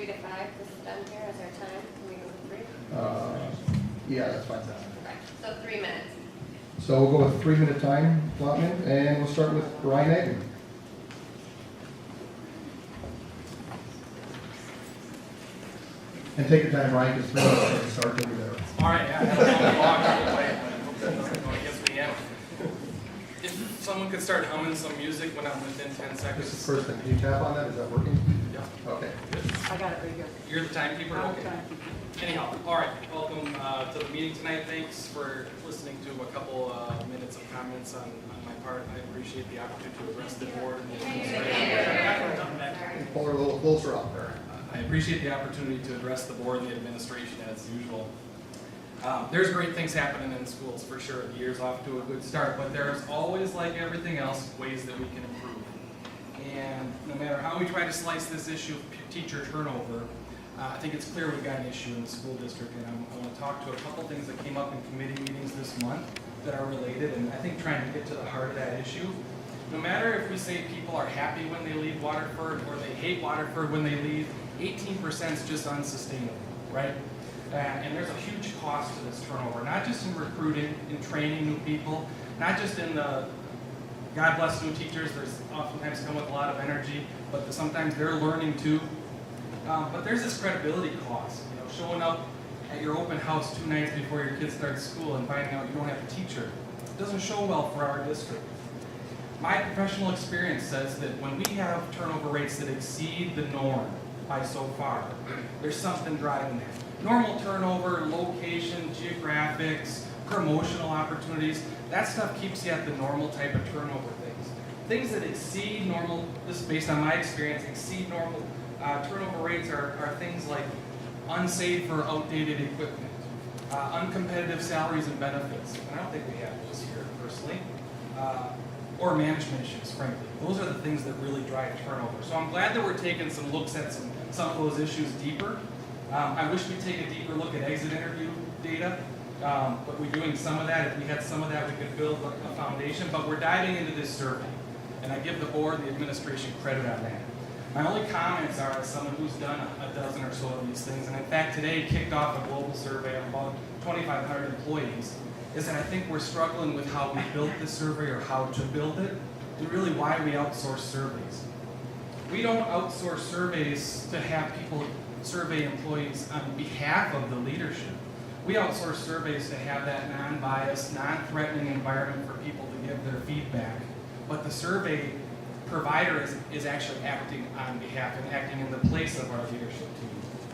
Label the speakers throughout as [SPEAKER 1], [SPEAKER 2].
[SPEAKER 1] 3 to 5 this is done here as our time? Can we go with 3?
[SPEAKER 2] Yeah, that's fine.
[SPEAKER 1] Okay, so 3 minutes.
[SPEAKER 2] So we'll go with 3-minute time allotment, and we'll start with Ryan Egan. And take your time, Ryan, because 3 minutes to start to be there.
[SPEAKER 3] All right, yeah, I had a long walk all the way. I hope that doesn't go against me yet. If someone could start humming some music when I'm within 10
[SPEAKER 2] This is
[SPEAKER 3] seconds.
[SPEAKER 2] the first thing. Can you tap on that? Is that working?
[SPEAKER 3] Yeah.
[SPEAKER 2] Okay.
[SPEAKER 4] I got it right here.
[SPEAKER 3] You're the timekeeper?
[SPEAKER 4] I'm
[SPEAKER 3] Okay.
[SPEAKER 4] trying.
[SPEAKER 3] Anyhow, all right, welcome to the meeting tonight. Thanks for listening to a couple minutes of comments on my part. I appreciate the opportunity to address the board and the administration.
[SPEAKER 2] Pull her a little closer up there.
[SPEAKER 3] I appreciate the opportunity to address the board and the administration as usual. There's great things happening in schools for sure. The year's off to a good start, but there's always, like everything else, ways that we can improve. And no matter how we try to slice this issue of teacher turnover, I think it's clear we've got an issue in the school district, and I want to talk to a couple things that came up in committee meetings this month that are related, and I think trying to get to the heart of that issue. No matter if we say people are happy when they leave Waterford or they hate Waterford when they leave, 18% is just unsustainable, right? And there's a huge cost to this turnover, not just in recruiting, in training new people, not just in the, God bless new teachers, there's oftentimes come with a lot of energy, but sometimes they're learning too. But there's this credibility cost, showing up at your open house 2 nights before your kid starts school and finding out you don't have a teacher. It doesn't show well for our district. My professional experience says that when we have turnover rates that exceed the norm by so far, there's something driving that. Normal turnover, location, geographics, promotional opportunities, that stuff keeps you at the normal type of turnover things. Things that exceed normal, this is based on my experience, exceed normal turnover rates are things like unsafe or outdated equipment, uncompetitive salaries and benefits, and I don't think we have those here personally, or management issues, frankly. Those are the things that really drive turnover. So I'm glad that we're taking some looks at some of those issues deeper. I wish we'd take a deeper look at exit interview data, but we're doing some of that. If we had some of that, we could build a foundation, but we're diving into this survey, and I give the board and the administration credit on that. My only comments are as someone who's done a dozen or so of these things, and in fact today kicked off a global survey of about 2,500 employees, is that I think we're struggling with how we built this survey or how to build it, and really why we outsource surveys. We don't outsource surveys to have people survey employees on behalf of the leadership. We outsource surveys to have that non-biased, non-threatening environment for people to give their feedback, but the survey provider is actually acting on behalf and acting in the place of our leadership team.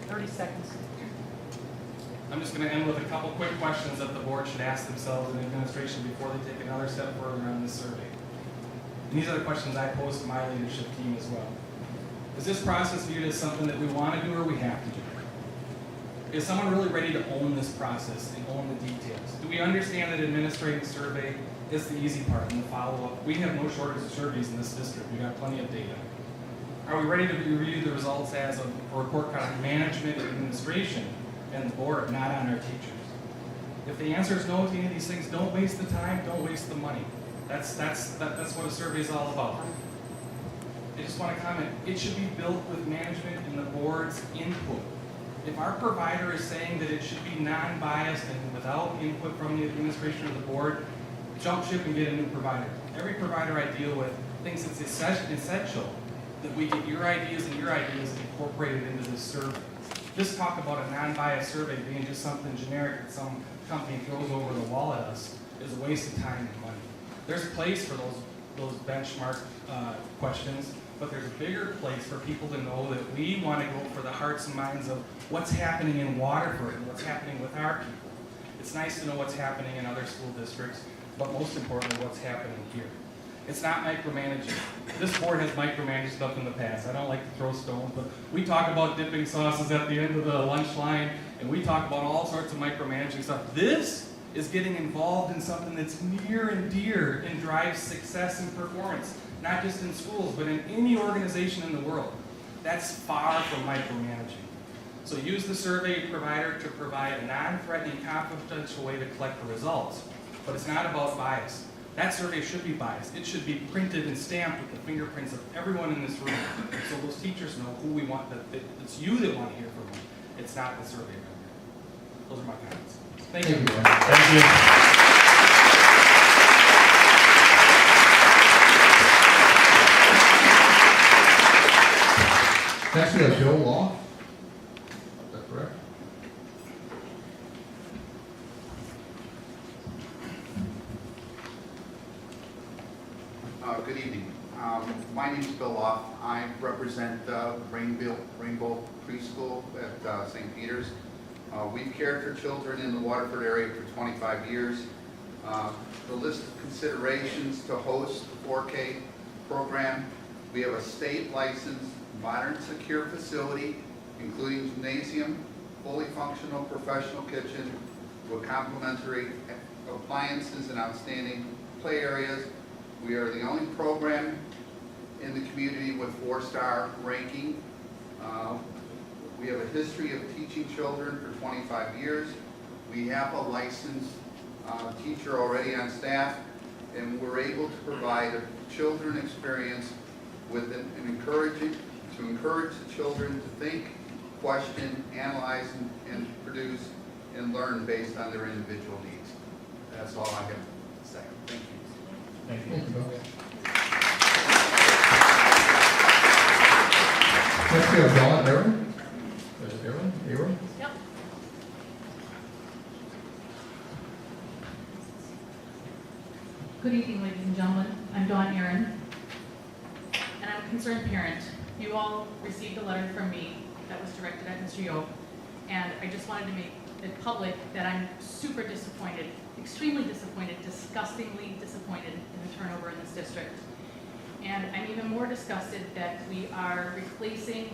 [SPEAKER 4] 30 seconds.
[SPEAKER 3] I'm just going to end with a couple quick questions that the board should ask themselves and the administration before they take another step further on this survey. And these are the questions I pose to my leadership team as well. Is this process viewed as something that we want to do or we have to do? Is someone really ready to own this process and own the details? Do we understand that administrating survey is the easy part and the follow-up? We have no shortage of surveys in this district. We got plenty of data. Are we ready to review the results as a report card on management and administration and the board, not on our teachers? If the answer is no to any of these things, don't waste the time, don't waste the money. That's what a survey is all about. I just want to comment, it should be built with management and the board's input. If our provider is saying that it should be non-biased and without input from the administration or the board, jump ship and get a new provider. Every provider I deal with thinks it's essential that we get your ideas and your ideas incorporated into this survey. This talk about a non-biased survey being just something generic that some company throws over the wall at us is a waste of time and money. There's a place for those benchmark questions, but there's a bigger place for people to know that we want to go for the hearts and minds of what's happening in Waterford and what's happening with our people. It's nice to know what's happening in other school districts, but most importantly, what's happening here. It's not micromanaging. This board has micromanaged stuff in the past. I don't like to throw stones, but we talk about dipping sauces at the end of the lunch line, and we talk about all sorts of micromanaging stuff. This is getting involved in something that's near and dear and drives success and performance, not just in schools, but in any organization in the world. That's far from micromanaging. So use the survey provider to provide a non-threatening, confidential way to collect the results. But it's not about bias. that survey should be biased. It should be printed and stamped with the fingerprints of everyone in this room, so those teachers know who we want, that it's you that want to hear from them. It's not the survey vendor. Those are my comments. Thank you.
[SPEAKER 2] Brian.
[SPEAKER 5] Thank you.
[SPEAKER 2] Next we have Bill Law. Is that correct?
[SPEAKER 6] Good evening. My name is Bill Loff. I represent Rainbow Preschool at St. Peter's. We've cared for children in the Waterford area for 25 years. The list of considerations to host the 4K program: we have a state licensed, modern, secure facility, including gymnasium, fully functional professional kitchen with complimentary appliances and outstanding play areas. We are the only program in the community with 4-star ranking. We have a history of teaching children for 25 years. We have a licensed teacher already on staff, and we're able to provide a children experience with to encourage the children to think, question, analyze, and produce and learn based on their individual needs. That's all I have to say. Thank you.
[SPEAKER 5] Thank you.
[SPEAKER 2] Thank you, Bill. Next we have Dawn Aaron. There's Aaron.
[SPEAKER 4] Yep.
[SPEAKER 7] Good evening, ladies and gentlemen. I'm Dawn Aaron, and I'm a concerned parent. You all received a letter from me that was directed at Mr. Yoke, and I just wanted to make it public that I'm super disappointed, extremely disappointed, disgustingly disappointed in the turnover in this district. And I'm even more disgusted that we are replacing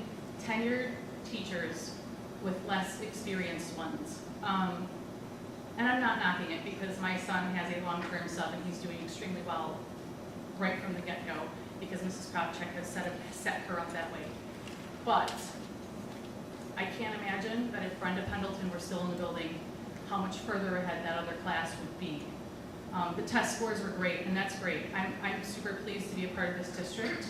[SPEAKER 7] tenured teachers with less experienced ones. And I'm not knocking it because my son has a long-term sub and he's doing extremely well right from the get-go because Mrs. Kravchuk has set her up that way. But I can't imagine that if Brenda Pendleton were still in the building, how much further ahead that other class would be. The test scores were great, and that's great. I'm super pleased to be a part of this district,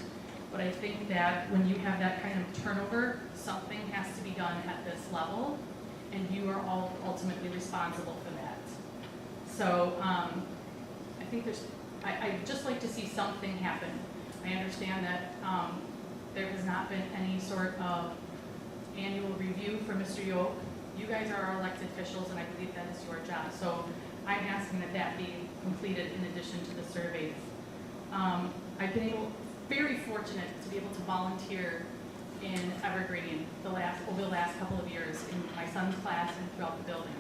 [SPEAKER 7] but I think that when you have that kind of turnover, something has to be done at this level, and you are all ultimately responsible for that. So I think I'd just like to see something happen. I understand that there has not been any sort of annual review for Mr. Yoke. You guys are our elected officials, and I believe that is your job. So I'm asking that that be completed in addition to the surveys. I've been very fortunate to be able to volunteer in Evergreen over the last couple of years in my son's class and throughout the building.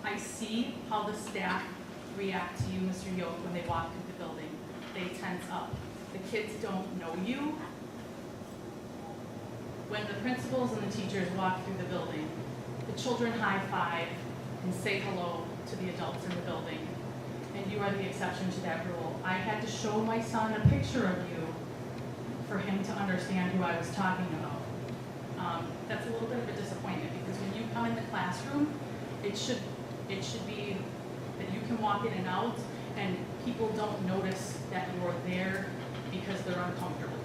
[SPEAKER 7] I see how the staff react to you, Mr. Yoke, when they walk through the building. They tense up. The kids don't know you. When the principals and the teachers walk through the building, the children high-five and say hello to the adults in the building, and you are the exception to that rule. I had to show my son a picture of you for him to understand who I was talking about. That's a little bit of a disappointment because when you come in the classroom, it should be that you can walk in and out and people don't notice that you're there because they're uncomfortable.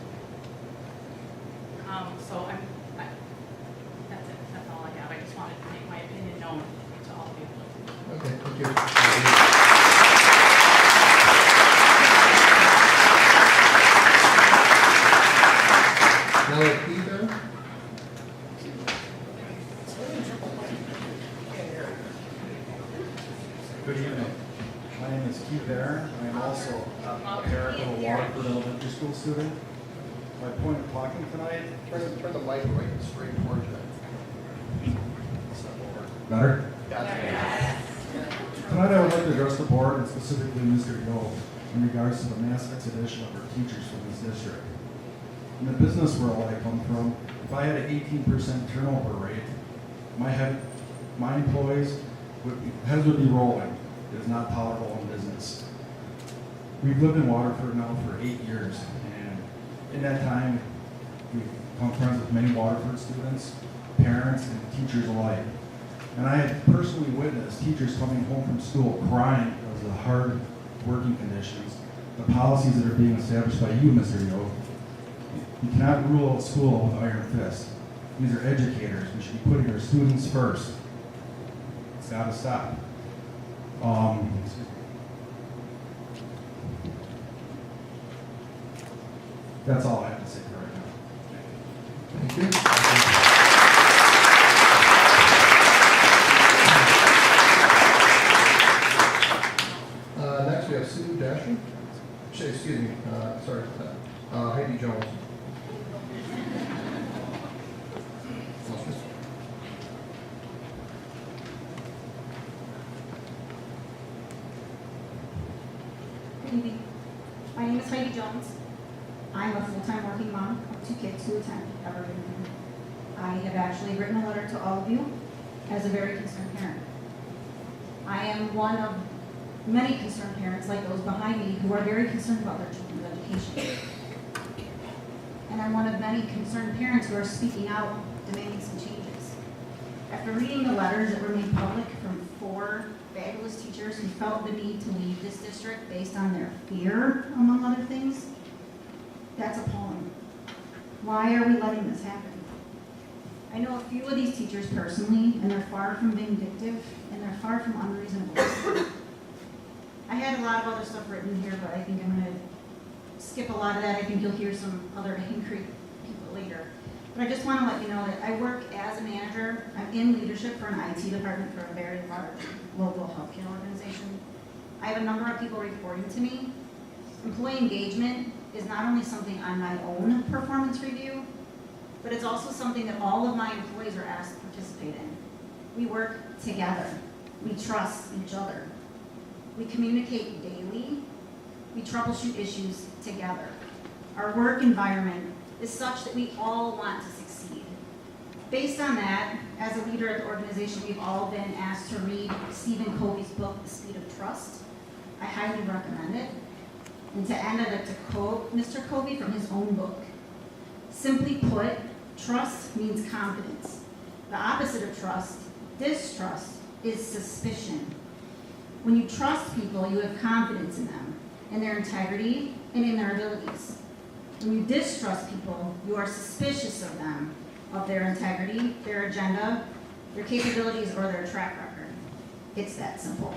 [SPEAKER 7] So that's it. That's all I have. I just wanted to make my opinion known to all of you.
[SPEAKER 2] Okay, thank you. Now, Peter.
[SPEAKER 5] Good evening. My name is Keith Aaron. I am also a parent of a Waterford Elementary School student. My point of talking tonight.
[SPEAKER 2] Turn the mic right straight towards you.
[SPEAKER 5] Better? Tonight I would like to address the board and specifically Mr. Yoke in regards to the mass exodus of our teachers from this district. In the business world I come from, if I had an 18% turnover rate, my employees heads would be rolling. It is not tolerable in business. We've lived in Waterford now for 8 years, and in that time, we've become friends with many Waterford students, parents, and teachers alike. And I had personally witnessed teachers coming home from school crying because of the hard working conditions, the policies that are being established by you, Mr. Yo. You cannot rule out school with iron fist. These are educators. We should be putting our students first. It's got to stop. That's all I have to say for right now.
[SPEAKER 2] Thank you. Next, we have Sue Dasher. Excuse me, sorry for that. Heidi Jones.
[SPEAKER 8] Good evening. My name is Heidi Jones. I'm a full-time working mom of 2 kids who attend Evergreen. I have actually written a letter to all of you as a very concerned parent. I am one of many concerned parents like those behind me who are very concerned about their children's education. And I'm one of many concerned parents who are speaking out, demanding some changes. After reading the letters that were made public from 4 fabulous teachers who felt the need to leave this district based on their fear, among other things, that's appalling. Why are we letting this happen? I know a few of these teachers personally, and they're far from vindictive, and they're far from unreasonable. I had a lot of other stuff written here, but I think I'm going to skip a lot of that. I think you'll hear some other angry people later. But I just want to let you know that I work as a manager. I'm in leadership for an IT department for a very large local healthcare organization. I have a number of people reporting to me. Employee engagement is not only something on my own performance review, but it's also something that all of my employees are asked to participate in. We work together. We trust each other. We communicate daily. We troubleshoot issues together. Our work environment is such that we all want to succeed. Based on that, as a leader at the organization, we've all been asked to read Stephen Covey's book, The Speed of Trust. I highly recommend it. And to end, I'd like to quote Mr. Covey from his own book. Simply put, trust means confidence. The opposite of trust, distrust, is suspicion. When you trust people, you have confidence in them, in their integrity, and in their abilities. When you distrust people, you are suspicious of them, of their integrity, their agenda, their capabilities, or their track record. It's that simple.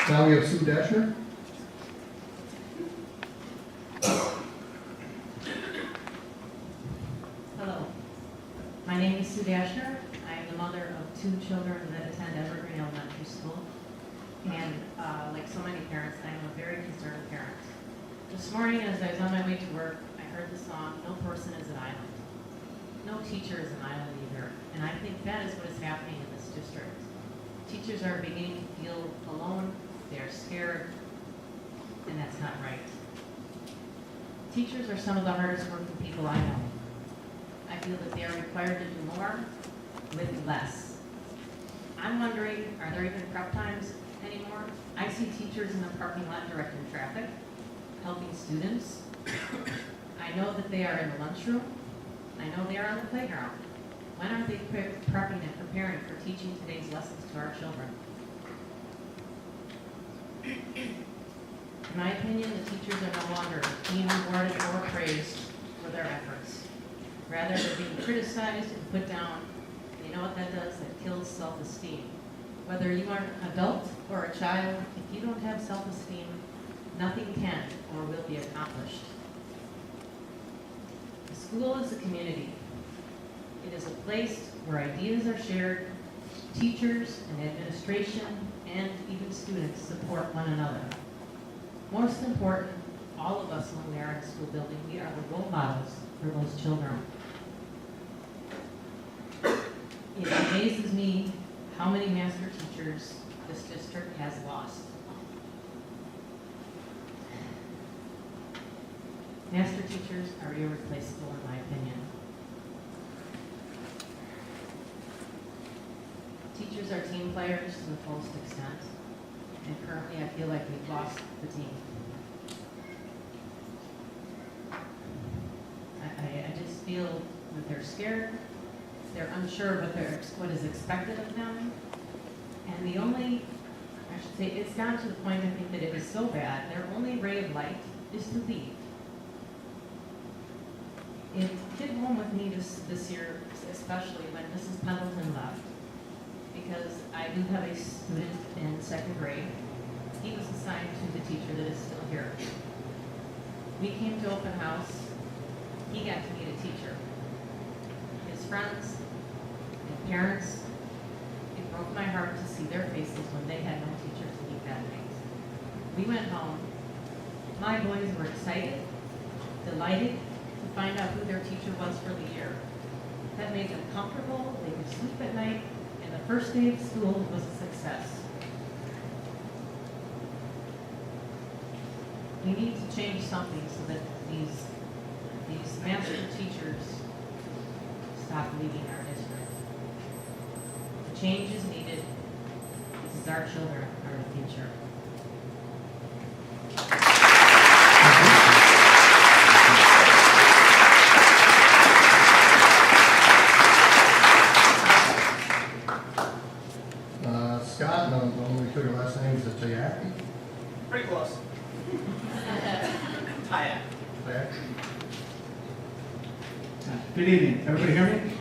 [SPEAKER 2] Now we have Sue Dashner.
[SPEAKER 4] Hello. My name is Sue Dashner. I am the mother of 2 children that attend Evergreen Elementary School. And like so many parents, I am a very concerned parent. This morning, as I was on my way to work, I heard the song, "No person is an island." No teacher is an island either. And I think that is what is happening in this district. Teachers are beginning to feel alone, they are scared, and that's not right. Teachers are some of the hardest working people I know. I feel that they are required to do more with less. I'm wondering, are there even prep times anymore? I see teachers in the parking lot directing traffic, helping students. I know that they are in the lunchroom. I know they are on the playground. When are they prepping and preparing for teaching today's lessons to our children? In my opinion, the teachers are no longer being rewarded or praised for their efforts. Rather, they're being criticized and put down. You know what that does? That kills self-esteem. Whether you are an adult or a child, if you don't have self-esteem, nothing can or will be accomplished. The school is a community. It is a place where ideas are shared, teachers and administration and even students support one another. Most important, all of us when we are in a school building, we are the role models for those children. It amazes me how many master teachers this district has lost. Master teachers are irreplaceable in my opinion. Teachers are team players to the fullest extent, and currently I feel like we've lost the team. I feel that they're scared, they're unsure what is expected of them. And the only, I should say, it's gotten to the point, I think, that it is so bad, their only ray of light is to leave. It hit home with me this year, especially when Mrs. Pendleton left, because I do have a student in second grade. He was assigned to the teacher that is still here. We came to open house. He got to meet a teacher. His friends and parents, it broke my heart to see their faces when they had no teacher to meet that night. We went home. My boys were excited, delighted to find out who their teacher was for the year. That made them comfortable, they could sleep at night, and the first day of school was a success. We need to change something so that these master teachers stop leaving our district. The change is needed. This is our children, are the future.
[SPEAKER 2] Scott, no, when we took your last name, is it Tayaki?
[SPEAKER 9] Pretty close. Hiya.
[SPEAKER 2] Tayaki?
[SPEAKER 9] Good evening. Everybody hear me?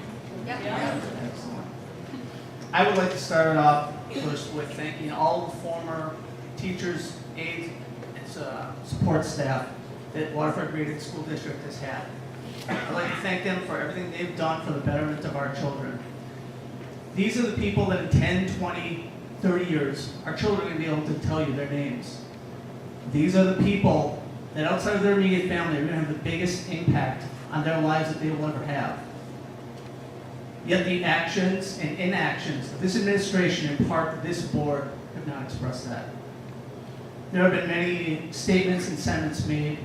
[SPEAKER 1] Yep.
[SPEAKER 9] Excellent. I would like to start it off first with thanking all the former teachers, aides, and support staff that Waterford Graded School District has had. I'd like to thank them for everything they've done for the betterment of our children. These are the people that in 10, 20, 30 years, our children are going to be able to tell you their names. These are the people that outside of their immediate family are going to have the biggest impact on their lives that they will ever have. Yet the actions and inactions of this administration and part of this board have not expressed that. There have been many statements and sentiments made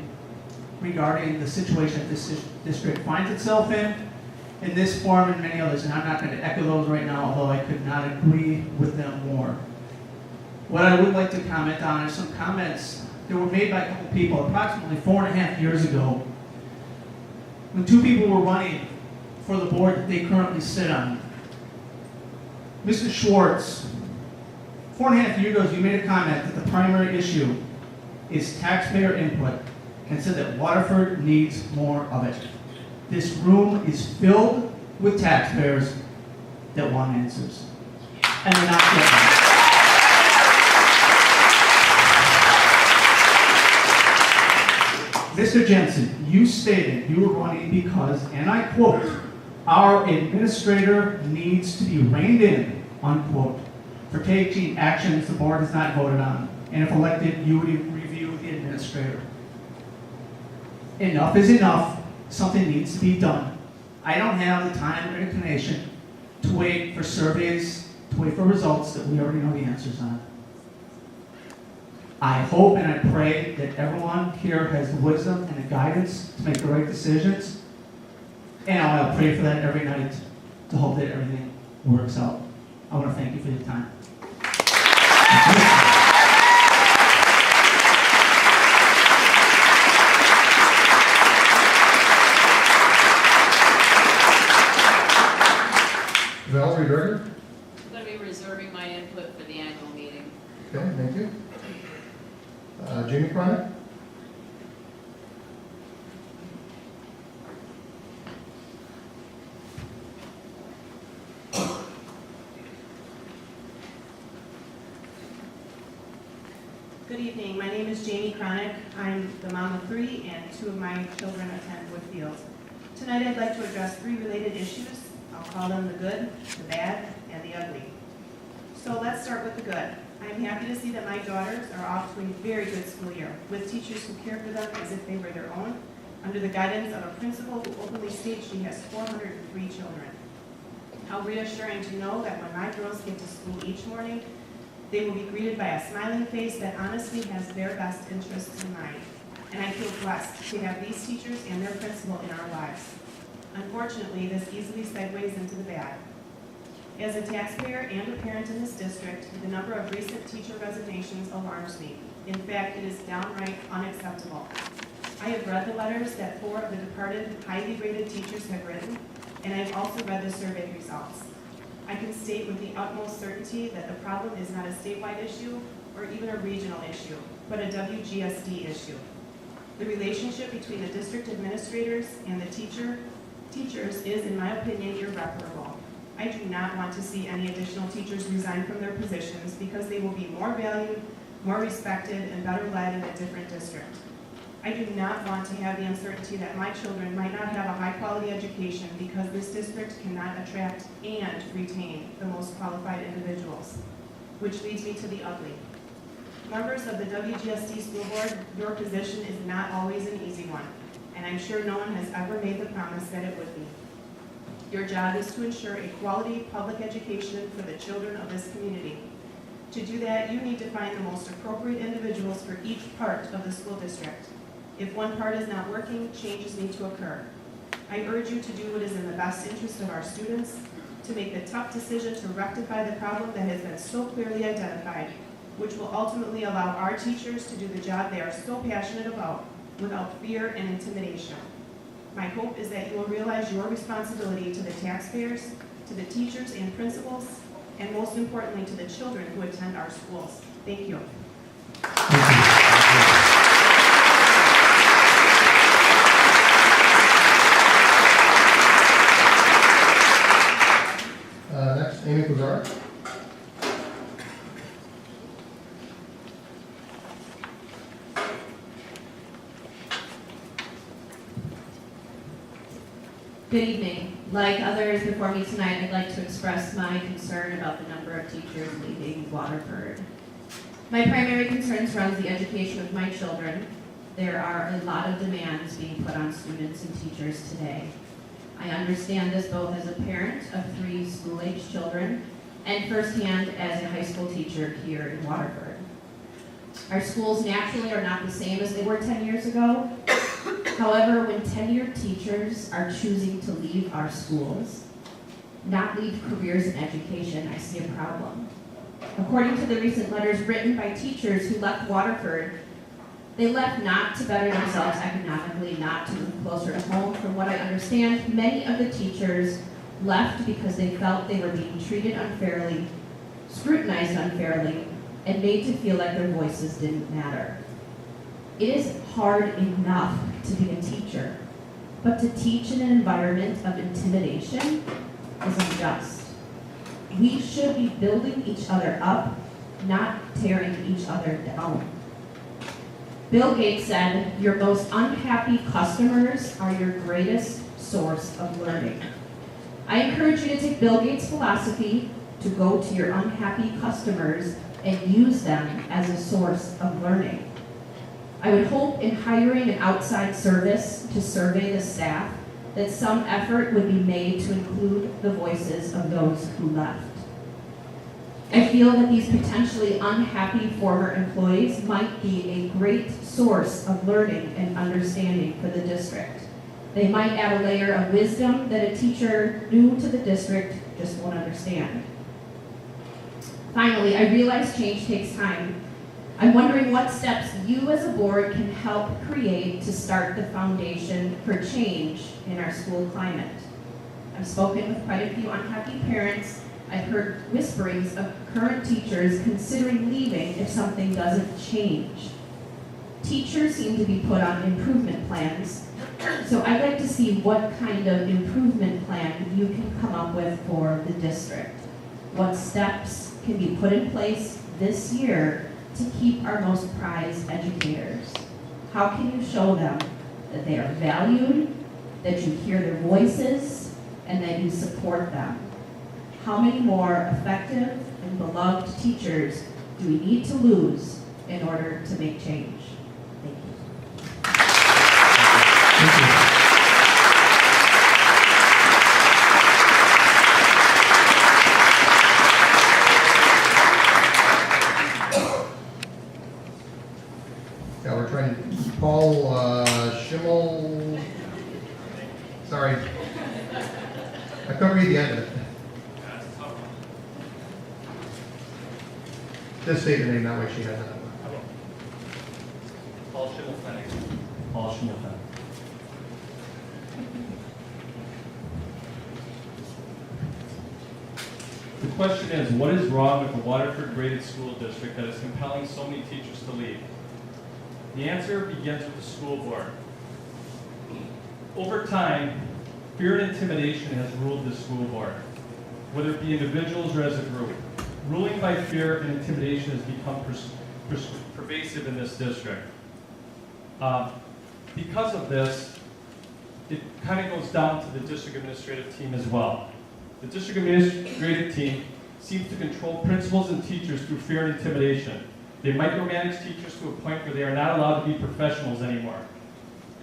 [SPEAKER 9] regarding the situation that this district finds itself in this forum and many others, and I'm not going to echo those right now, although I could not agree with them more. What I would like to comment on are some comments that were made by a couple people approximately 4.5 years ago when two people were running for the board that they currently sit on. Mr. Schwartz, 4.5 years ago, you made a comment that the primary issue is taxpayer input and said that Waterford needs more of it. This room is filled with taxpayers that want answers, and they're not getting them. Mr. Jensen, you stated you were running because, and I quote, our administrator needs to be reined in, unquote, for taking actions the board has not voted on, and if elected, you would review the administrator. Enough is enough. Something needs to be done. I don't have the time or inclination to wait for surveys, to wait for results that we already know the answers on. I hope and I pray that everyone here has the wisdom and the guidance to make the right decisions. And I'll pray for that every night to hope that everything works out. I want to thank you for your time.
[SPEAKER 2] Valerie Berger?
[SPEAKER 1] I'm going to be reserving my input for the annual meeting.
[SPEAKER 2] Okay, thank you. Jamie Chronic?
[SPEAKER 10] Good evening. My name is Jamie Chronic. I'm the mom of 3, and 2 of my children attend Woodfield. Tonight I'd like to address 3 related issues. I'll call them the good, the bad, and the ugly. So let's start with the good. I'm happy to see that my daughters are off to a very good school year, with teachers who care for them as if they were their own, under the guidance of a principal who openly states she has 403 children. How reassuring to know that when my girls get to school each morning, they will be greeted by a smiling face that honestly has their best interests in mind. And I feel blessed to have these teachers and their principal in our lives. Unfortunately, this easily segues into the bad. As a taxpayer and a parent in this district, the number of recent teacher resignations alarms me. In fact, it is downright unacceptable. I have read the letters that 4 of the departed highly rated teachers have written, and I've also read the survey results. I can state with the utmost certainty that the problem is not a statewide issue or even a regional issue, but a WGSD issue. The relationship between the district administrators and the teachers is, in my opinion, irreparable. I do not want to see any additional teachers resign from their positions because they will be more valued, more respected, and better led in a different district. I do not want to have the uncertainty that my children might not have a high-quality education because this district cannot attract and retain the most qualified individuals, which leads me to the ugly. Members of the WGSD School Board, your position is not always an easy one, and I'm sure no one has ever made the promise that it would be. Your job is to ensure a quality public education for the children of this community. To do that, you need to find the most appropriate individuals for each part of the school district. If one part is not working, changes need to occur. I urge you to do what is in the best interest of our students, to make the tough decision to rectify the problem that has been so clearly identified, which will ultimately allow our teachers to do the job they are so passionate about without fear and intimidation. My hope is that you will realize your responsibility to the taxpayers, to the teachers and principals, and most importantly to the children who attend our schools. Thank you.
[SPEAKER 2] Next, Amy Kuzar.
[SPEAKER 4] Good evening. Like others before me tonight, I'd like to express my concern about the number of teachers leaving Waterford. My primary concern surrounds the education of my children. There are a lot of demands being put on students and teachers today. I understand this both as a parent of 3 school-age children and firsthand as a high school teacher here in Waterford. Our schools naturally are not the same as they were 10 years ago. However, when tenured teachers are choosing to leave our schools, not leave careers in education, I see a problem. According to the recent letters written by teachers who left Waterford, they left not to better themselves economically, not to move closer to home. From what I understand, many of the teachers left because they felt they were being treated unfairly, scrutinized unfairly, and made to feel like their voices didn't matter. It is hard enough to be a teacher, but to teach in an environment of intimidation is unjust. We should be building each other up, not tearing each other down. Bill Gates said, "Your most unhappy customers are your greatest source of learning." I encourage you to take Bill Gates' philosophy to go to your unhappy customers and use them as a source of learning. I would hope in hiring an outside service to survey the staff that some effort would be made to include the voices of those who left. I feel that these potentially unhappy former employees might be a great source of learning and understanding for the district. They might add a layer of wisdom that a teacher new to the district just won't understand. Finally, I realize change takes time. I'm wondering what steps you as a board can help create to start the foundation for change in our school climate. I've spoken with quite a few unhappy parents. I've heard whisperings of current teachers considering leaving if something doesn't change. Teachers seem to be put on improvement plans, so I'd like to see what kind of improvement plan you can come up with for the district. What steps can be put in place this year to keep our most prized educators? How can you show them that they are valued, that you hear their voices, and that you support them? How many more effective and beloved teachers do we need to lose in order to make change? Thank you.
[SPEAKER 2] Thank you. Yeah, we're trying to, Paul Schimmel, sorry. I couldn't read the end of it. Just state your name, that way she has it.
[SPEAKER 11] Paul Schimmel. Paul Schimmelfeld. The question is, what is wrong with the Waterford graded school district that is compelling so many teachers to leave? The answer begins with the school board. Over time, fear and intimidation has ruled the school board, whether it be individuals or as a group. Ruling by fear and intimidation has become pervasive in this district. Because of this, it kind of goes down to the district administrative team as well. The district administrative team seems to control principals and teachers through fear and intimidation. They micromanage teachers to a point where they are not allowed to be professionals anymore.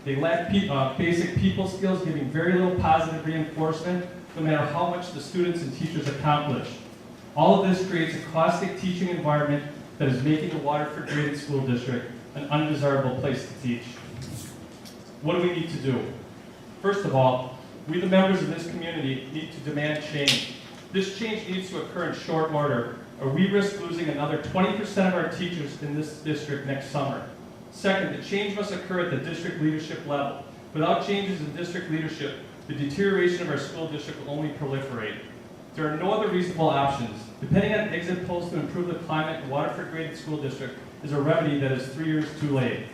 [SPEAKER 11] They lack basic people skills, giving very little positive reinforcement, no matter how much the students and teachers accomplish. All of this creates a caustic teaching environment that is making the Waterford graded school district an undesirable place to teach. What do we need to do? First of all, we the members of this community need to demand change. This change needs to occur in short order, or we risk losing another 20% of our teachers in this district next summer. Second, the change must occur at the district leadership level. Without changes in district leadership, the deterioration of our school district will only proliferate. There are no other reasonable options. Depending on exit polls to improve the climate in Waterford graded school district is a remedy that is 3 years too late.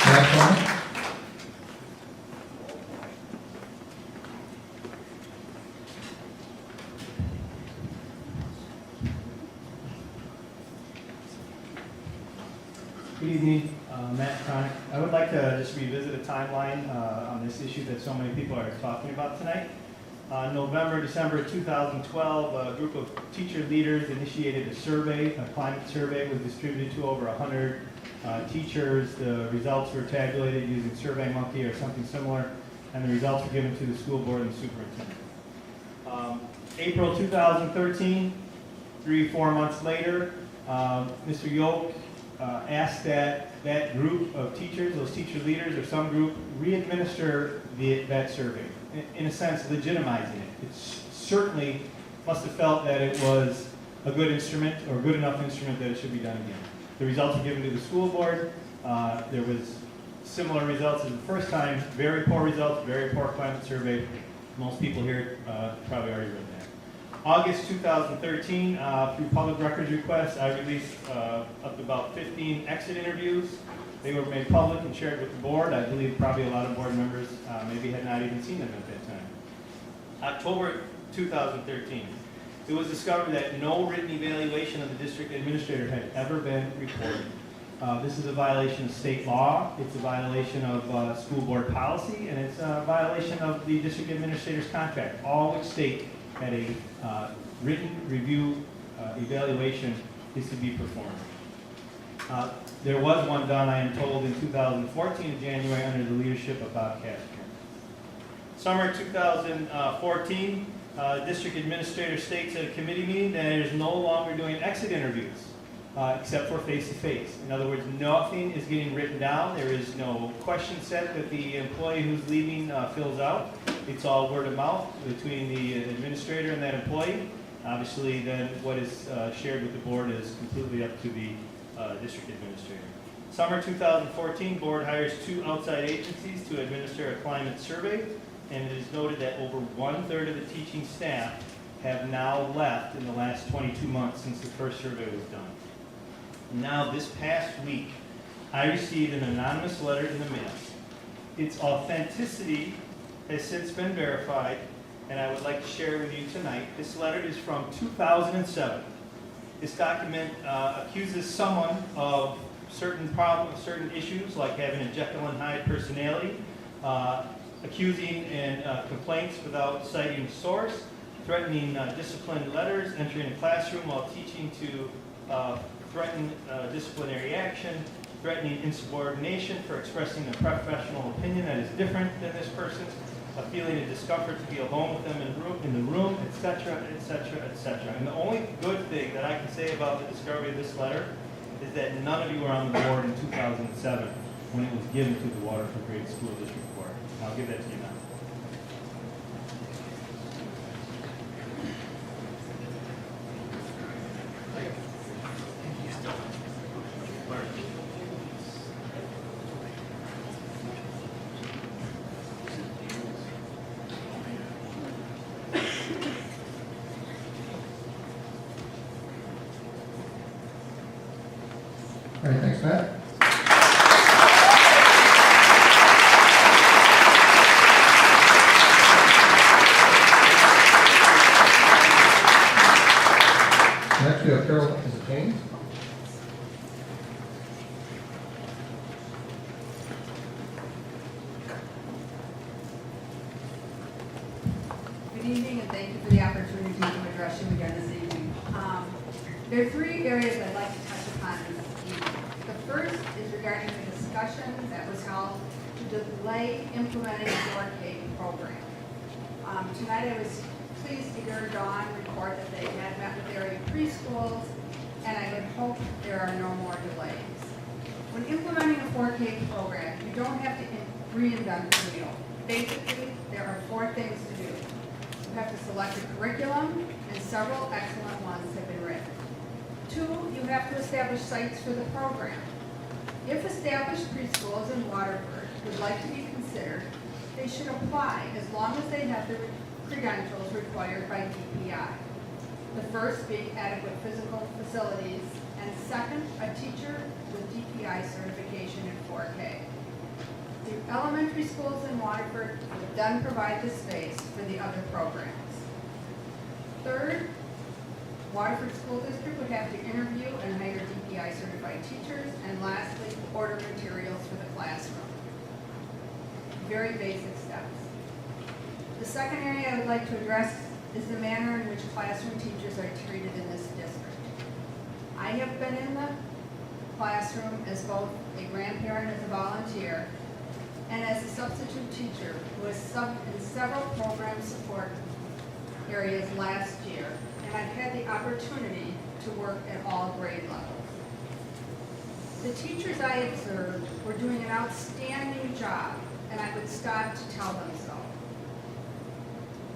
[SPEAKER 2] Last comment?
[SPEAKER 9] Good evening, Matt Chronic. I would like to just revisit a timeline on this issue that so many people are talking about tonight. November, December 2012, a group of teacher leaders initiated a survey, a climate survey, was distributed to over 100 teachers. The results were tabulated using SurveyMonkey or something similar, and the results were given to the school board and the superintendent. April 2013, 3-4 months later, Mr. Yoke asked that group of teachers, those teacher leaders or some group, re-administer that survey, in a sense legitimizing it. It certainly must have felt that it was a good instrument or good enough instrument that it should be done again. The results were given to the school board. There was similar results as the first time, very poor results, very poor climate survey. Most people here probably already read that. August 2013, through public records requests, I released up to about 15 exit interviews. They were made public and shared with the board. I believe probably a lot of board members maybe had not even seen them at that time. October 2013, it was discovered that no written evaluation of the district administrator had ever been reported. This is a violation of state law, it's a violation of school board policy, and it's a violation of the district administrator's contract, all which state that a written review evaluation is to be performed. There was one done, I am told, in 2014 in January under the leadership of Bob Cashmere. Summer 2014, district administrator states at a committee meeting that it is no longer doing exit interviews except for face-to-face. In other words, nothing is getting written down. There is no question set that the employee who's leaving fills out. It's all word of mouth between the administrator and that employee. Obviously, then what is shared with the board is completely up to the district administrator. Summer 2014, board hires 2 outside agencies to administer a climate survey, and it is noted that over 1/3 of the teaching staff have now left in the last 22 months since the first survey was done. Now, this past week, I received an anonymous letter in the mail. Its authenticity has since been verified, and I would like to share with you tonight. This letter is from 2007. This document accuses someone of certain problems, certain issues, like having a Jekyll and Hyde personality, accusing and complaints without citing a source, threatening disciplined letters, entering a classroom while teaching to threaten disciplinary action, threatening insubordination for expressing a professional opinion that is different than this person's, a feeling of discomfort to be alone with them in the room, etc., etc., etc. And the only good thing that I can say about the discovery of this letter is that none of you were on the board in 2007 when it was given to the Waterford Graded School District Board. I'll give that to you now.
[SPEAKER 2] All right, thanks, Matt. Next, we have Carol, is it James?
[SPEAKER 12] Good evening, and thank you for the opportunity to address you again this evening. There are three areas I'd like to touch upon this evening. The first is regarding the discussion that was held to delay implementing the 4K program. Tonight I was pleased to hear Dawn report that they had met with area preschools, and I would hope there are no more delays. When implementing a 4K program, you don't have to reinvent the wheel. Basically, there are 4 things to do. You have to select a curriculum, and several excellent ones have been written. 2, you have to establish sites for the program. If established preschools in Waterford would like to be considered, they should apply as long as they have the credentials required by DPI. The first being adequate physical facilities, and second, a teacher with DPI certification in 4K. The elementary schools in Waterford would then provide the space for the other programs. Third, Waterford School District would have to interview and hire DPI certified teachers, and lastly, order materials for the classroom. Very basic steps. The second area I would like to address is the manner in which classroom teachers are treated in this district. I have been in the classroom as both a grandparent as a volunteer, and as a substitute teacher who was subbed in several program support areas last year, and I've had the opportunity to work at all grade levels. The teachers I observed were doing an outstanding job, and I would stop to tell them so.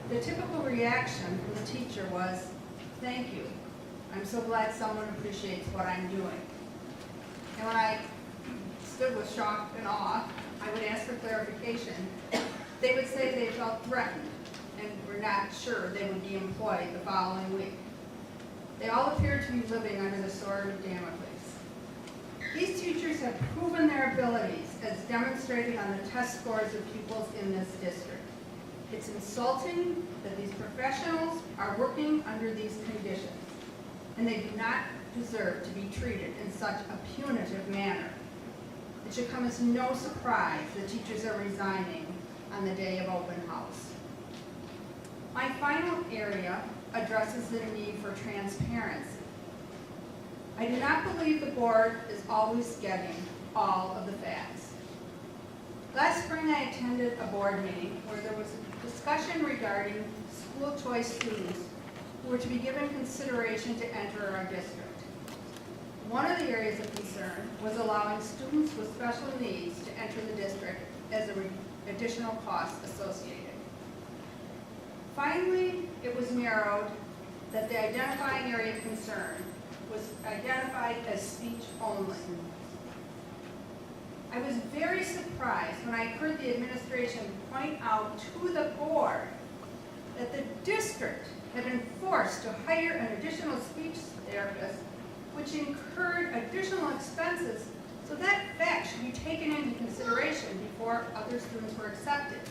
[SPEAKER 12] The typical reaction from the teacher was, "Thank you. I'm so glad someone appreciates what I'm doing." And when I stood with shock and awe, I would ask for clarification. They would say they felt threatened and were not sure they would be employed the following week. They all appeared to be living under the sword of Damocles. These teachers have proven their abilities as demonstrated on the test scores of pupils in this district. It's insulting that these professionals are working under these conditions, and they do not deserve to be treated in such a punitive manner. It should come as no surprise that teachers are resigning on the day of open house. My final area addresses the need for transparency. I do not believe the board is always getting all of the facts. Last spring I attended a board meeting where there was a discussion regarding school choice students who were to be given consideration to enter our district. One of the areas of concern was allowing students with special needs to enter the district as an additional cost associated. Finally, it was narrowed that the identifying area of concern was identified as speech only. I was very surprised when I heard the administration point out to the board that the district had been forced to hire an additional speech therapist, which incurred additional expenses, so that fact should be taken into consideration before other students were accepted.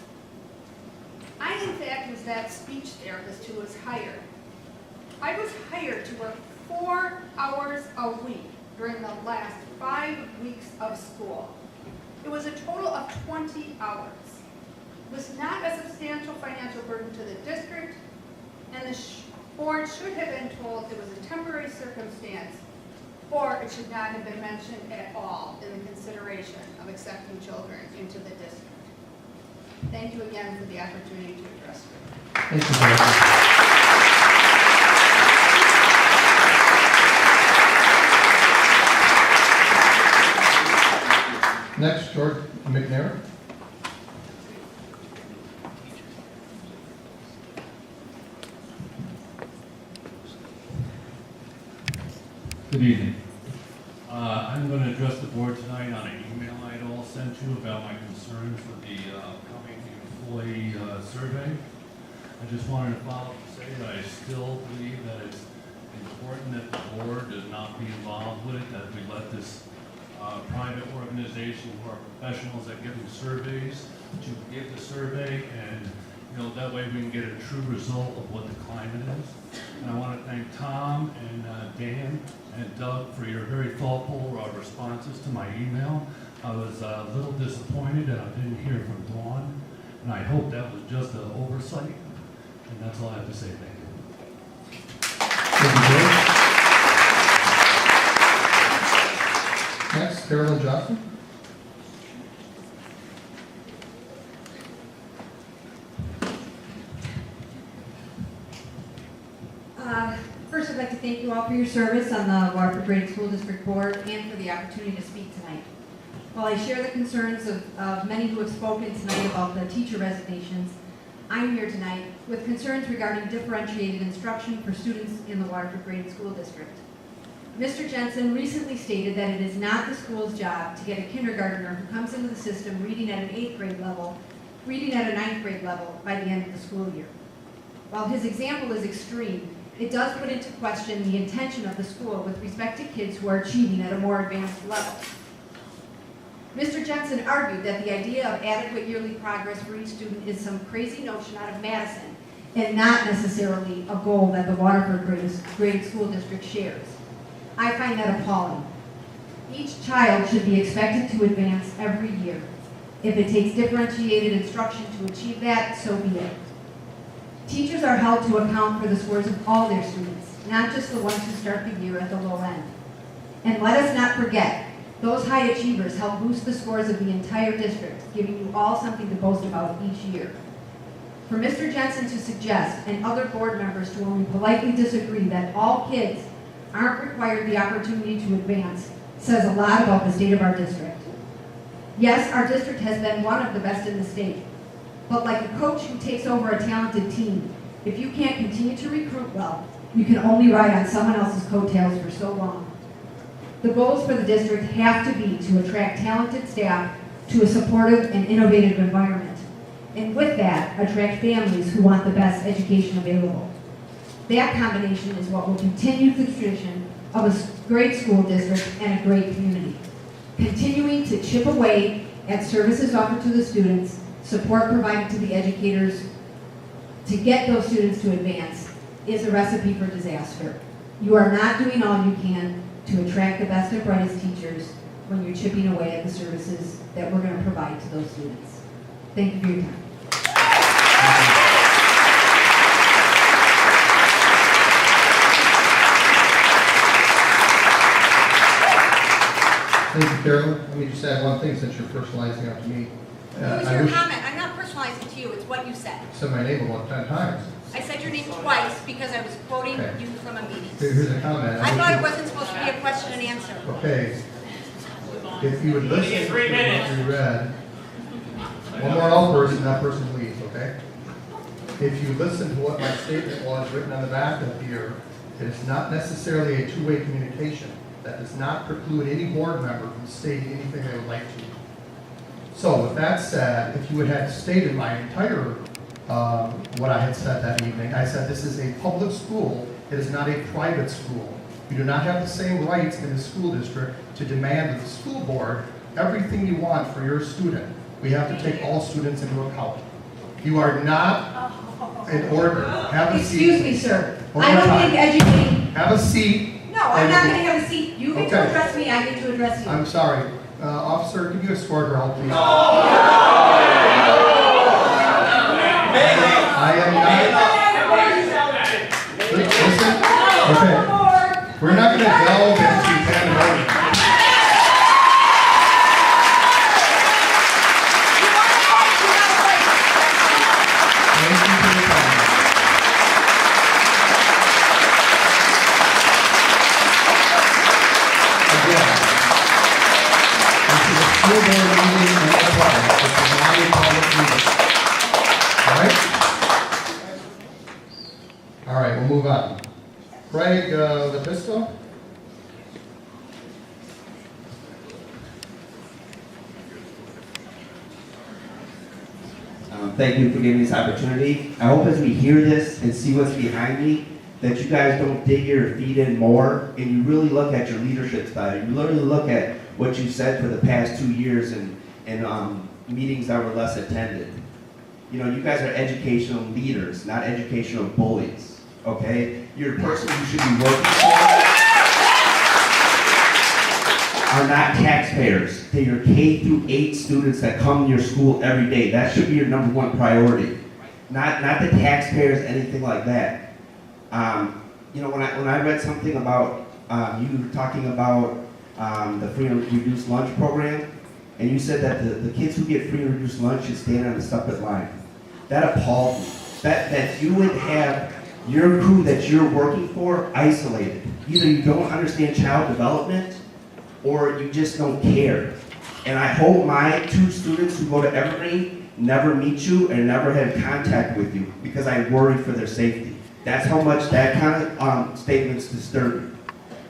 [SPEAKER 12] I, in fact, was that speech therapist who was hired. I was hired to work 4 hours a week during the last 5 weeks of school. It was a total of 20 hours. It was not a substantial financial burden to the district, and the board should have been told it was a temporary circumstance, or it should not have been mentioned at all in the consideration of accepting children into the district. Thank you again for the opportunity to address you.
[SPEAKER 2] Thank you, Dorothy. Next, George McNair.
[SPEAKER 11] Good evening. I'm going to address the board tonight on an email I'd all sent you about my concerns with the upcoming employee survey. I just wanted to follow up and say that I still believe that it's important that the board does not be involved with it, that we let this
[SPEAKER 13] private organization who are professionals at giving surveys to give the survey, and that way we can get a true result of what the climate is. And I want to thank Tom and Dan and Doug for your very thoughtful responses to my email. I was a little disappointed that I didn't hear from Dawn, and I hope that was just an oversight. And that's all I have to say. Thank you.
[SPEAKER 2] Thank you, Dave. Next, Carolyn Johnson.
[SPEAKER 12] First, I'd like to thank you all for your service on the Waterford Grading School District Board and for the opportunity to speak tonight. While I share the concerns of many who have spoken tonight about the teacher resignations, I'm here tonight with concerns regarding differentiated instruction for students in the Waterford Grading School District. Mr. Jensen recently stated that it is not the school's job to get a kindergartner who comes into the system reading at an 8th grade level, reading at a 9th grade level by the end of the school year. While his example is extreme, it does put into question the intention of the school with respect to kids who are achieving at a more advanced level. Mr. Jensen argued that the idea of adequate yearly progress for each student is some crazy notion out of Madison and not necessarily a goal that the Waterford Grading School District shares. I find that appalling. Each child should be expected to advance every year. If it takes differentiated instruction to achieve that, so be it. Teachers are held to account for the scores of all their students, not just the ones who start the year at the low end. And let us not forget, those high achievers help boost the scores of the entire district, giving you all something to boast about each year. For Mr. Jensen to suggest, and other board members to only politely disagree, that all kids aren't required the opportunity to advance says a lot about the state of our district. Yes, our district has been one of the best in the state. But like a coach who takes over a talented team, if you can't continue to recruit well, you can only ride on someone else's coattails for so long. The goals for the district have to be to attract talented staff to a supportive and innovative environment. And with that, attract families who want the best education available. That combination is what will continue the tradition of a great school district and a great community. Continuing to chip away at services offered to the students, support provided to the educators to get those students to advance is a recipe for disaster. You are not doing all you can to attract the best and brightest teachers when you're chipping away at the services that we're going to provide to those students. Thank you for your time.
[SPEAKER 2] Thank you, Carolyn. Let me just add one thing since you're personalizing out to me.
[SPEAKER 12] It was your comment. I'm not personalizing to you. It's what you said.
[SPEAKER 2] Said my name about 10 times.
[SPEAKER 12] I said your name twice because I was quoting
[SPEAKER 2] Okay.
[SPEAKER 12] you from a meeting.
[SPEAKER 2] Here's a comment.
[SPEAKER 12] I thought it wasn't supposed to be a question and answer.
[SPEAKER 2] Okay. If you would listen to what you read, one more all person, that person leaves, okay? If you listen to what my statement was written on the back of here, it is not necessarily a two-way communication. That does not preclude any board member from stating anything they would like to. So with that said, if you would have stated my entire, what I had said that evening, I said this is a public school, it is not a private school. You do not have the same rights in the school district to demand of the school board everything you want for your student. We have to take all students into account. You are not in order. Have a seat.
[SPEAKER 12] Excuse me, sir.
[SPEAKER 2] One
[SPEAKER 12] I
[SPEAKER 2] more
[SPEAKER 12] don't think
[SPEAKER 2] time.
[SPEAKER 12] educating.
[SPEAKER 2] Have a seat.
[SPEAKER 12] No, I'm not going to have a seat. You get to
[SPEAKER 2] Okay.
[SPEAKER 12] address me. I get to address you.
[SPEAKER 2] I'm sorry. Officer, give you a score girl, please. I am not. Listen. Okay. We're not going to delve into pandemonium. Thank you for your time. Again, this is a school board meeting and that's why. This is not a public meeting. All right? All right, we'll move on. Craig Lepisto?
[SPEAKER 14] Thank you for giving me this opportunity. I hope as we hear this and see what's behind me, that you guys don't dig your feet in more and you really look at your leadership style. You really look at what you said for the past 2 years and meetings that were less attended. You know, you guys are educational leaders, not educational bullies, okay? You're the person who should be working for are not taxpayers. They're your K through 8 students that come to your school every day. That should be your number one priority. Not the taxpayers, anything like that. You know, when I read something about, you were talking about the free and reduced lunch program, and you said that the kids who get free and reduced lunch should stand on a separate line. That appalled me. That you would have your crew that you're working for isolated. Either you don't understand child development, or you just don't care. And I hope my 2 students who go to Evergreen never meet you and never have contact with you, because I worry for their safety. That's how much that kind of statements disturb me.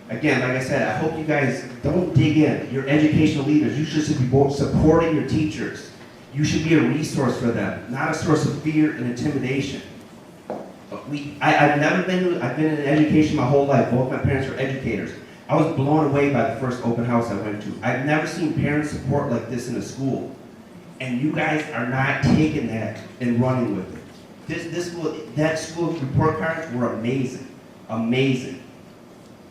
[SPEAKER 14] Again, like I said, I hope you guys don't dig in. You're educational leaders. You should be both supporting your teachers. You should be a resource for them, not a source of fear and intimidation. I've been in education my whole life. Both my parents were educators. I was blown away by the first open house I went to. I've never seen parent support like this in a school. And you guys are not taking that and running with it. That school report cards were amazing, amazing.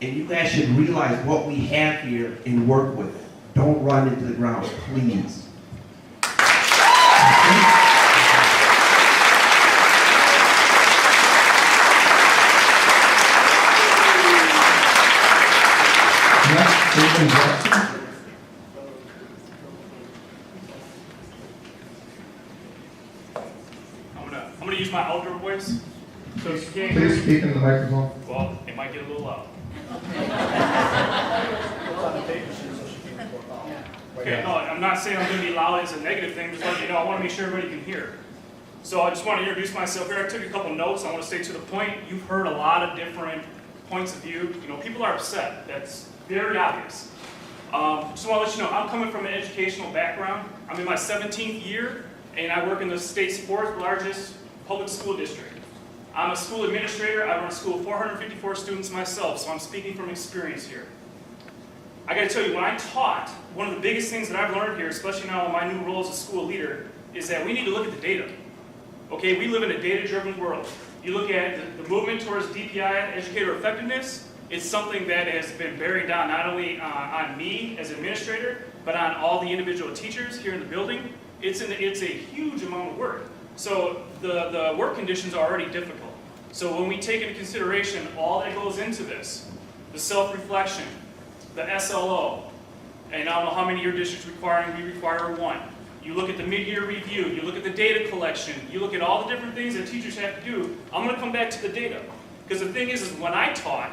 [SPEAKER 14] And you guys should realize what we have here and work with it. Don't run into the ground, please.
[SPEAKER 15] I'm gonna use my outdoor voice. So if you can't
[SPEAKER 2] Please speak in the microphone.
[SPEAKER 15] well, it might get a little loud. Okay, no, I'm not saying I'm gonna be loud as a negative thing, just letting you know, I wanna make sure everybody can hear. So I just wanna introduce myself here. I took a couple notes, I wanna stay to the point. You've heard a lot of different points of view. You know, people are upset, that's very obvious. Just wanna let you know, I'm coming from an educational background. I'm in my 17th year, and I work in the state's 4th largest public school district. I'm a school administrator. I run a school of 454 students myself, so I'm speaking from experience here. I gotta tell you, when I taught, one of the biggest things that I've learned here, especially now in my new role as a school leader, is that we need to look at the data. Okay, we live in a data-driven world. You look at the movement towards DPI, educator effectiveness, it's something that has been bearing down not only on me as an administrator, but on all the individual teachers here in the building. It's a huge amount of work. So the work conditions are already difficult. So when we take into consideration all that goes into this, the self-reflection, the SLO, and I don't know how many your district's requiring, we require 1. You look at the mid-year review, you look at the data collection, you look at all the different things that teachers have to do. I'm gonna come back to the data. Because the thing is when I taught,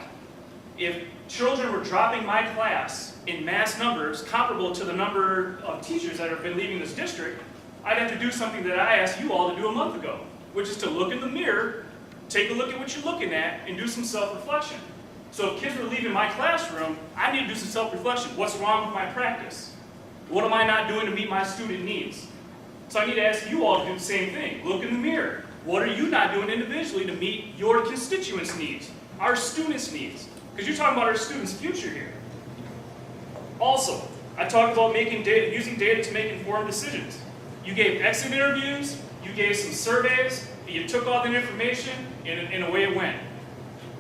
[SPEAKER 15] if children were dropping my class in mass numbers comparable to the number of teachers that have been leaving this district, I'd have to do something that I asked you all to do a month ago, which is to look in the mirror, take a look at what you're looking at, and do some self-reflection. So if kids were leaving my classroom, I need to do some self-reflection. What's wrong with my practice? What am I not doing to meet my student needs? So I need to ask you all to do the same thing. Look in the mirror. What are you not doing individually to meet your constituents' needs, our students' needs? Because you're talking about our students' future here. Also, I talked about using data to make informed decisions. You gave exit interviews, you gave some surveys, and you took all that information, and away it went.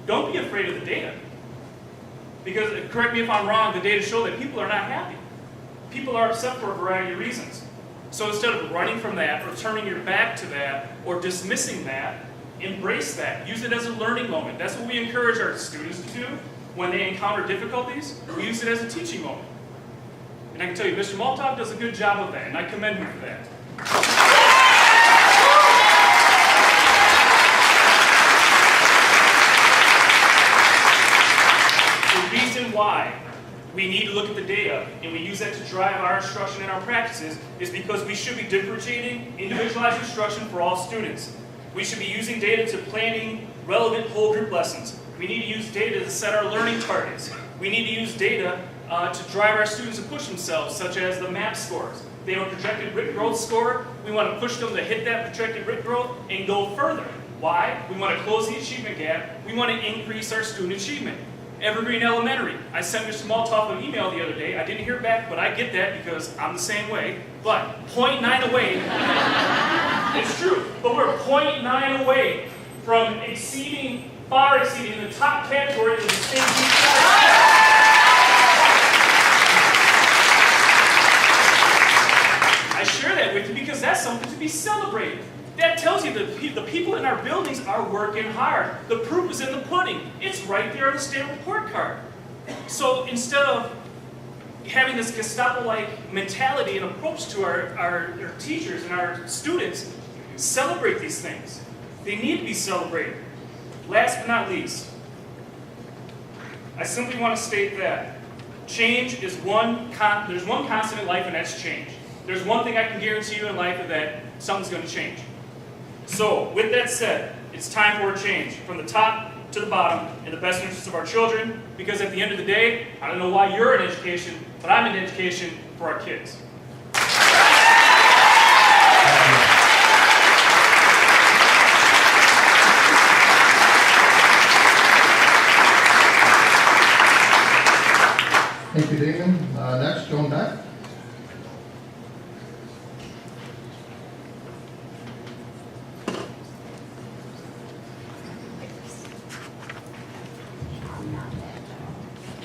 [SPEAKER 15] Don't be afraid of the data. Because, correct me if I'm wrong, the data show that people are not happy. People are upset for a variety of reasons. So instead of running from that, or turning your back to that, or dismissing that, embrace that. Use it as a learning moment. That's what we encourage our students to do when they encounter difficulties. We use it as a teaching moment. And I can tell you, Mr. Maltov does a good job of that, and I commend him for that. The reason why we need to look at the data and we use that to drive our instruction and our practices is because we should be differentiating individualized instruction for all students. We should be using data to planning relevant whole group lessons. We need to use data to set our learning targets. We need to use data to drive our students to push themselves, such as the MAP scores. They have a projected RIT growth score. We want to push them to hit that projected RIT growth and go further. Why? We want to close the achievement gap. We want to increase our student achievement. Evergreen Elementary. I sent Mr. Maltoff an email the other day. I didn't hear back, but I get that because I'm the same way. But 0.9 away, it's true, but we're 0.9 away from far exceeding the top category of the state. I share that with you because that's something to be celebrated. That tells you that the people in our buildings are working hard. The proof is in the pudding. It's right there on the state report card. So instead of having this Gestapo-like mentality and approach to our teachers and our students, celebrate these things. They need to be celebrated. Last but not least, I simply want to state that change is there's one constant in life, and that's change. There's one thing I can guarantee you in life, is that something's going to change. So, with that said, it's time for a change from the top to the bottom in the best interest of our children, because at the end of the day, I don't know why you're in education, but I'm in education for our kids.
[SPEAKER 2] Thank you, Damon. Next, Joan Beck.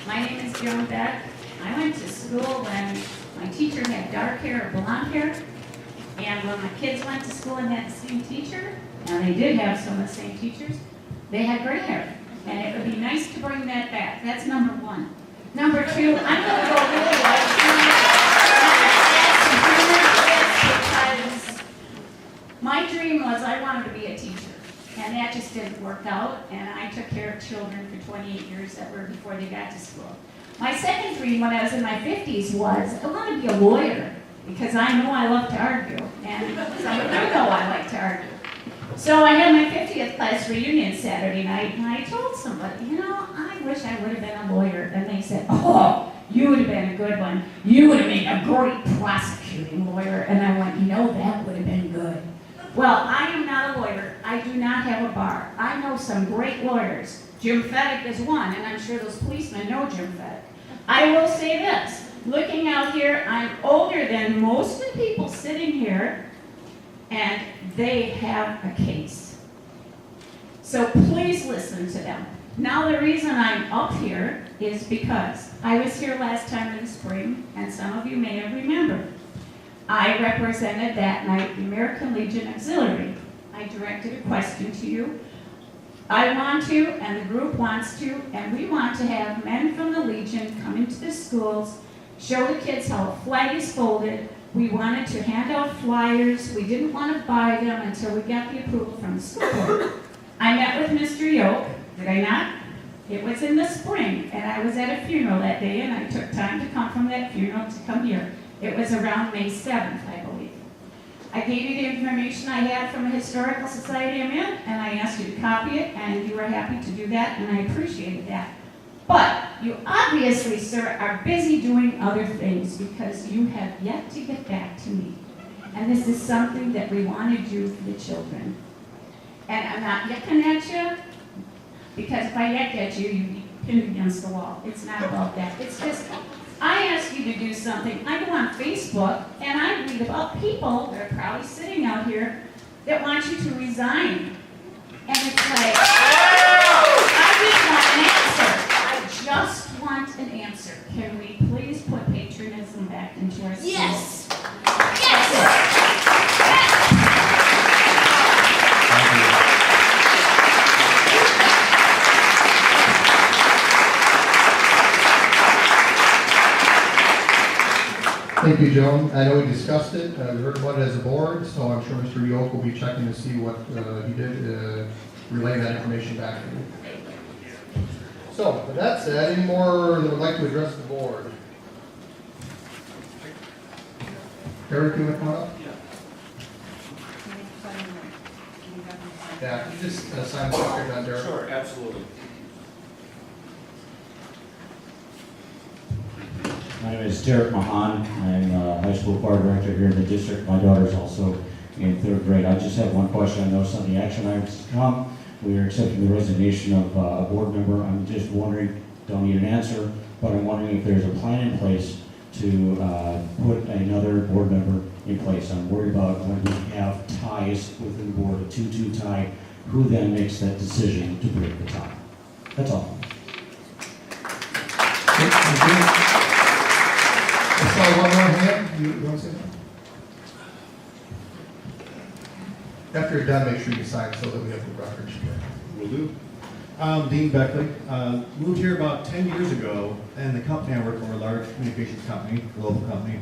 [SPEAKER 16] My name is Joan Beck. I went to school when my teacher had dark hair or blonde hair. And when my kids went to school and had the same teacher, and they did have some of the same teachers, they had gray hair. And it would be nice to bring that back. That's number one. Number two, I'm going to go really light because my dream was I wanted to be a teacher. And that just didn't work out, and I took care of children for 28 years that were before they got to school. My second dream when I was in my 50s was I want to be a lawyer, because I know I love to argue, and some of you know I like to argue. So I had my 50th class reunion Saturday night, and I told somebody, I wish I would have been a lawyer. And they said, oh, you would have been a good one. You would have made a great prosecuting lawyer. And I went, that would have been good. Well, I am not a lawyer. I do not have a bar. I know some great lawyers. Jim Feddick is one, and I'm sure those policemen know Jim Feddick. I will say this. Looking out here, I'm older than most of the people sitting here, and they have a case. So please listen to them. Now the reason I'm up here is because I was here last time in the spring, and some of you may have remembered. I represented that night the American Legion Auxiliary. I directed a question to you. I want to, and the group wants to, and we want to have men from the Legion come into the schools, show the kids how a flag is folded. We wanted to hand out flyers. We didn't want to buy them until we got the approval from the school board. I met with Mr. Yoke, did I not? It was in the spring, and I was at a funeral that day, and I took time to come from that funeral to come here. It was around May 7th, I believe. I gave you the information I had from a historical society I'm in, and I asked you to copy it, and you were happy to do that, and I appreciated that. But you obviously, sir, are busy doing other things because you have yet to get back to me. And this is something that we want to do for the children. And I'm not yucking at you, because if I yuck at you, you'd be pinned against the wall. It's not about that. It's just, I ask you to do something. I go on Facebook, and I read about people that are probably sitting out here that want you to resign. And it's like, I just want an answer. Can we please put patriotism back into our schools? Yes! Yes!
[SPEAKER 2] Thank you, Joan. I know we discussed it, we heard about it as a board, so I'm sure Mr. Yoke will be checking to see what he did, relay that information back to you. So, with that said, any more that would like to address the board? Eric, you want to come up? Yeah, you just sign the record on Derek.
[SPEAKER 17] Sure, absolutely. My name is Derek Mahan. I'm a high school choir director here in the district. My daughter's also in third grade. I just have one question. I noticed on the action items to come, we are accepting the resignation of a board member. I'm just wondering don't need an answer, but I'm wondering if there's a plan in place to put another board member in place. I'm worried about when we have ties within the board, a 2-2 tie, who then makes that decision to break the tie. That's all.
[SPEAKER 2] Thank you. I saw one more hand. You want to say something? After you're done, make sure you sign so that we have the records here.
[SPEAKER 5] Will do. Dean Beckley, moved here about 10 years ago, and the company I work for, a large communications company, global company,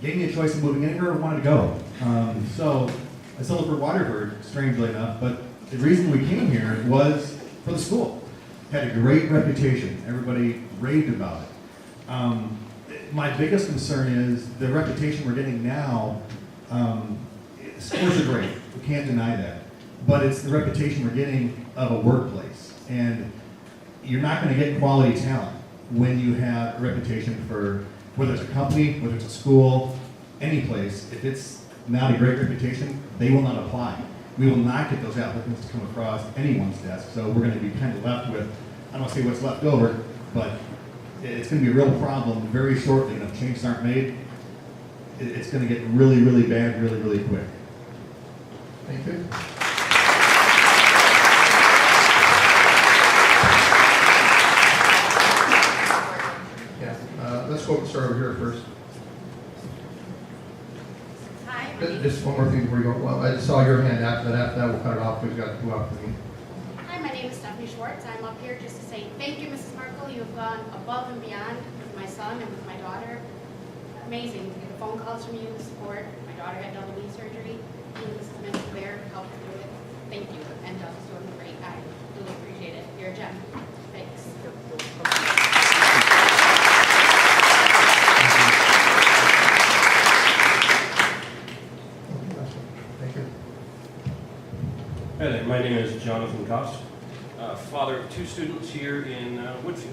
[SPEAKER 5] gave me a choice of moving anywhere I wanted to go. So I settled for Waterford, strangely enough, but the reason we came here was for the school. Had a great reputation. Everybody raved about it. My biggest concern is the reputation we're getting now. Schools are great. We can't deny that. But it's the reputation we're getting of a workplace. And you're not going to get quality talent when you have a reputation for, whether it's a company, whether it's a school, any place. If it's not a great reputation, they will not apply. We will not get those applicants to come across anyone's desk. So we're going to be kind of left with, I don't want to say what's left over, but it's going to be a real problem very shortly. And if changes aren't made, it's going to get really, really bad really, really quick.
[SPEAKER 2] Thank you. Let's go start over here first.
[SPEAKER 1] Hi.
[SPEAKER 2] Just one more thing before you go. Well, I just saw your hand. After that, we'll cut it off. We've got to go out to me.
[SPEAKER 1] Hi, my name is Stephanie Schwartz. I'm up here just to say thank you, Mrs. Markle. You have gone above and beyond with my son and with my daughter. Amazing to get phone calls from you, the support. My daughter had double knee surgery. You and Mrs. Mitchell there helped her through it. Thank you. And Doug's doing great. I really appreciate it. You're a gem. Thanks.
[SPEAKER 2] Thank you.
[SPEAKER 18] Hi there, my name is Jonathan Goss, father of 2 students here in Woodfield.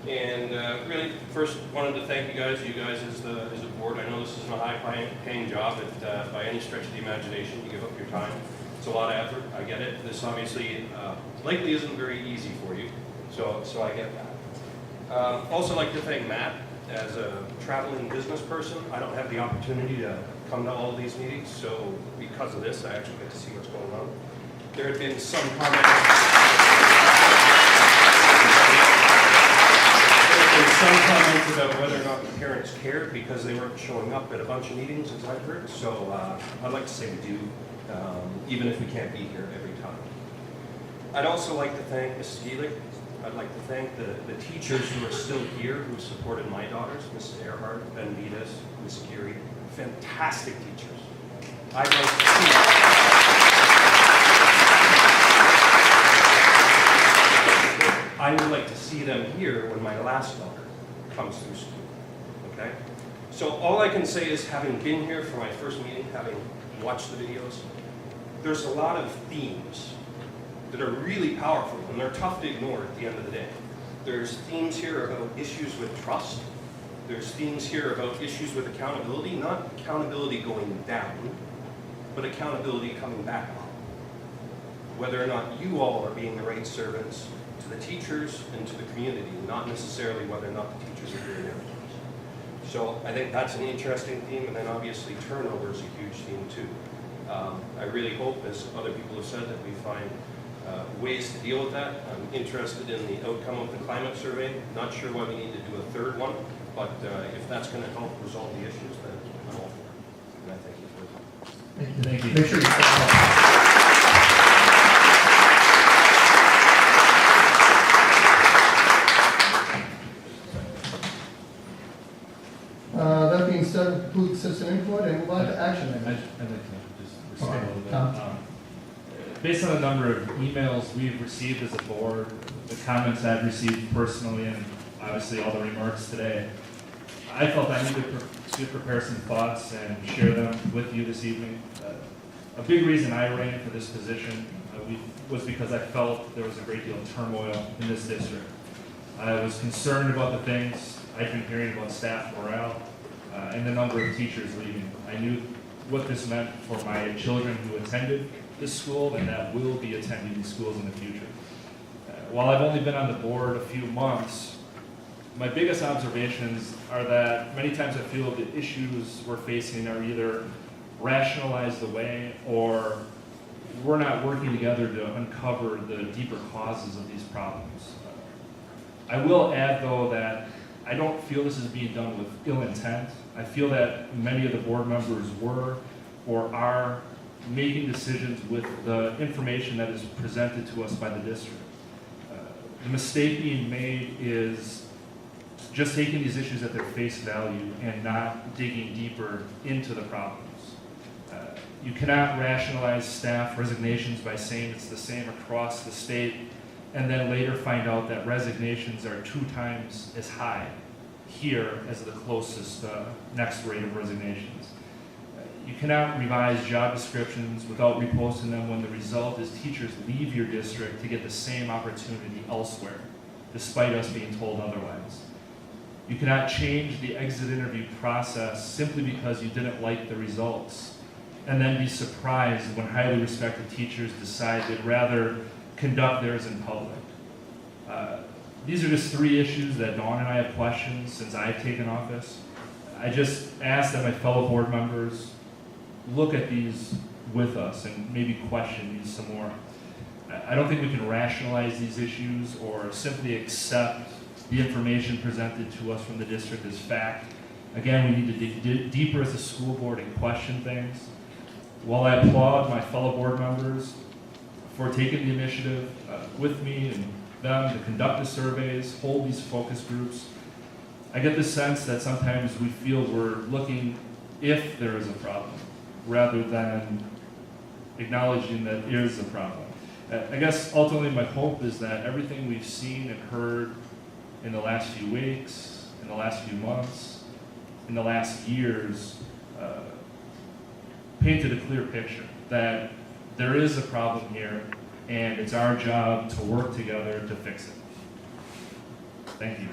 [SPEAKER 18] And really, first wanted to thank you guys as a board. I know this isn't a high-paying job, but by any stretch of the imagination, you give up your time. It's a lot of effort, I get it. This obviously likely isn't very easy for you, so I get that. Also like to thank Matt. As a traveling business person, I don't have the opportunity to come to all of these meetings, so because of this, I actually get to see what's going on. There had been some comments. Some comments about whether or not the parents cared because they weren't showing up at a bunch of meetings, as I've heard. So I'd like to say we do, even if we can't be here every time. I'd also like to thank Mrs. Gielig. I'd like to thank the teachers who are still here who supported my daughters, Mrs. Earhart, Ben Vitas, Ms. Geary. Fantastic teachers. I'd like to see I would like to see them here when my last daughter comes through school, okay? So all I can say is, having been here for my first meeting, having watched the videos, there's a lot of themes that are really powerful, and they're tough to ignore at the end of the day. There's themes here about issues with trust. There's themes here about issues with accountability, not accountability going down, but accountability coming back up. Whether or not you all are being the right servants to the teachers and to the community, not necessarily whether or not the teachers are doing their jobs. So I think that's an interesting theme, and then obviously turnover is a huge theme too. I really hope, as other people have said, that we find ways to deal with that. I'm interested in the outcome of the climate survey. Not sure why we need to do a third one, but if that's going to help resolve the issues, then I'm all for it. And I thank you for your time.
[SPEAKER 2] Thank you. Make sure you that being said, conclude citizen input and move on to action items.
[SPEAKER 11] I'd like to just respond a little bit.
[SPEAKER 2] Tom.
[SPEAKER 11] Based on the number of emails we've received as a board, the comments I've received personally, and obviously all the remarks today, I felt I needed to prepare some thoughts and share them with you this evening. A big reason I ran for this position was because I felt there was a great deal of turmoil in this district. I was concerned about the things I've been hearing about staff morale and the number of teachers leaving. I knew what this meant for my children who attended this school and that will be attending these schools in the future. While I've only been on the board a few months, my biggest observations are that many times I feel the issues we're facing are either rationalized away or we're not working together to uncover the deeper causes of these problems. I will add, though, that I don't feel this is being done with ill intent. I feel that many of the board members were or are making decisions with the information that is presented to us by the district. The mistake being made is just taking these issues at their face value and not digging deeper into the problems. You cannot rationalize staff resignations by saying it's the same across the state and then later find out that resignations are 2 times as high here as the closest next rate of resignations. You cannot revise job descriptions without reposting them when the result is teachers leave your district to get the same opportunity elsewhere, despite us being told otherwise. You cannot change the exit interview process simply because you didn't like the results, and then be surprised when highly respected teachers decide they'd rather conduct theirs in public. These are just 3 issues that Dawn and I have questioned since I've taken office. I just ask that my fellow board members look at these with us and maybe question these some more. I don't think we can rationalize these issues or simply accept the information presented to us from the district as fact. Again, we need to dig deeper as a school board and question things. While I applaud my fellow board members for taking the initiative with me and them to conduct the surveys, hold these focus groups, I get the sense that sometimes we feel we're looking if there is a problem, rather than acknowledging that there is a problem. I guess ultimately my hope is that everything we've seen and heard in the last few weeks, in the last few months, in the last years, painted a clear picture that there is a problem here and it's our job to work together to fix it. Thank you.